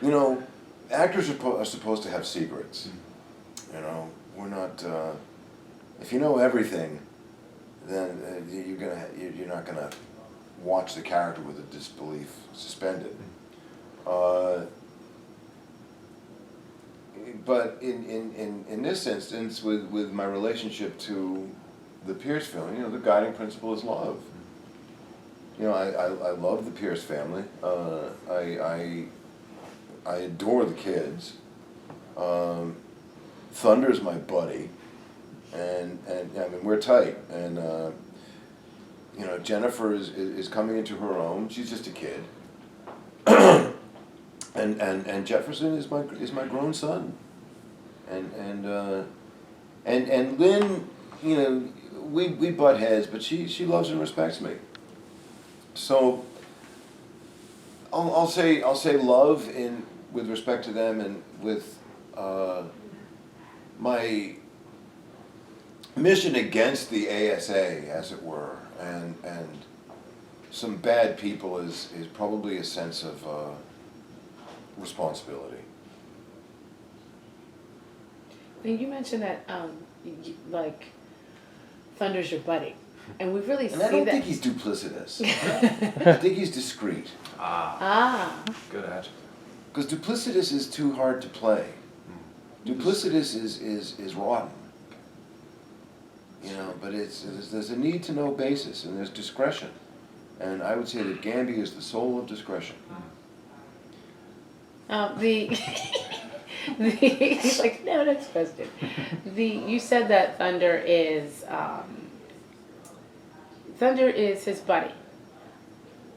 you know, actors are supposed to have secrets. You know, we're not. If you know everything, then you're not gonna watch the character with a disbelief suspended. But in this instance, with my relationship to the Pierce family, you know, the guiding principle is love. You know, I love the Pierce family. I adore the kids. Thunder's my buddy, and I mean we're tight. And you know, Jennifer is coming into her own. She's just a kid. and Jefferson is my grown son. And Lynn, you know, we butt heads, but she loves and respects me. So I'll say love with respect to them, and with my mission against the ASA, as it were, and some bad people is probably a sense of responsibility. You mentioned that, like, Thunder's your buddy, and we really see that. And I don't think he's duplicitous. I think he's discreet. Good adjective. Because duplicitous is too hard to play. Duplicitous is rotten. You know, but there's a need to know basis, and there's discretion. And I would say that Gambi is the soul of discretion. Like, no, next question. You said that Thunder is his buddy.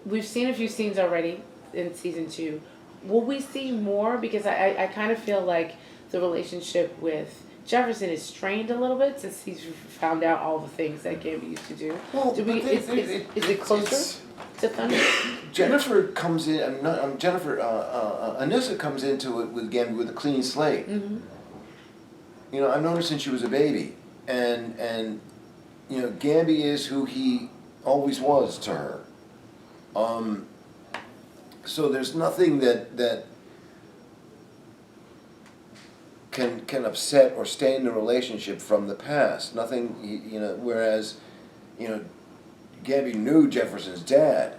We've seen a few scenes already in season 2. Will we see more? Because I kind of feel like the relationship with Jefferson is strained a little bit since he's found out all the things that Gambi used to do. Well, is it closer to Thunder? Jennifer comes in. Anissa comes into it with Gambi with a clean slate. Mm-hmm. You know, I've known her since she was a baby, and you know, Gambi is who he always was to her. So there's nothing that can upset or stain the relationship from the past. Nothing, you know. Whereas, you know, Gambi knew Jefferson's dad,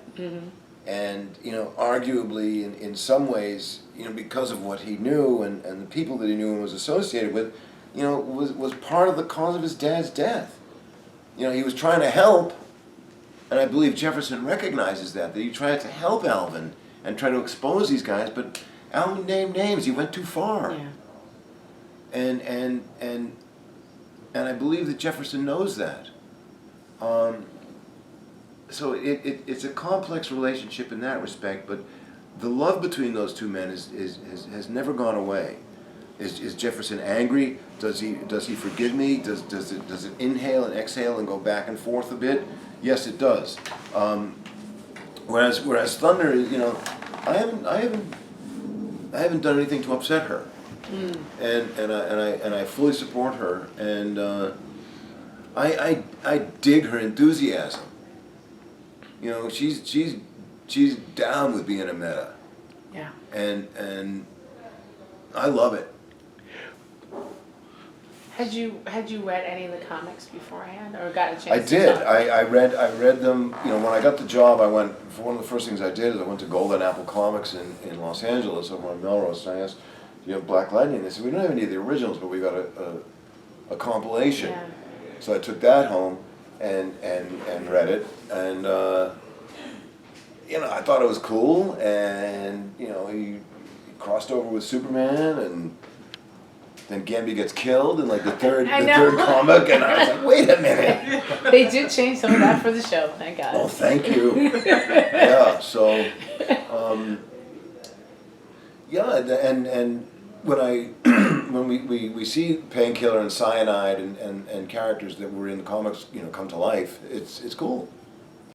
and you know, arguably in some ways, you know, because of what he knew and the people that he knew and was associated with, you know, was part of the cause of his dad's death. You know, he was trying to help, and I believe Jefferson recognizes that he tried to help Alvin and try to expose these guys, but Alvin named names. He went too far. Yeah. And I believe that Jefferson knows that. So it's a complex relationship in that respect, but the love between those two men has never gone away. Is Jefferson angry? Does he forgive me? Does it inhale and exhale and go back and forth a bit? Yes, it does. Whereas Thunder, you know, I haven't done anything to upset her. And I fully support her, and I dig her enthusiasm. You know, she's down with being a meta. Yeah. And I love it. Had you read any of the comics beforehand, or got a chance? I did. I read them. You know, when I got the job, one of the first things I did is I went to Golden Apple Comics in Los Angeles over on Melrose, and I asked, "Do you have Black Lightning?" They said, "We don't have any of the originals, but we got a compilation." Yeah. So I took that home and read it, and you know, I thought it was cool, and you know, he crossed over with Superman, and then Gambi gets killed in like the third comic, and I was like, wait a minute. They did change some of that for the show, thank God. Oh, thank you. Yeah, so yeah, and when we see Painkiller and Cyanide and characters that were in the comics, you know, come to life, it's cool.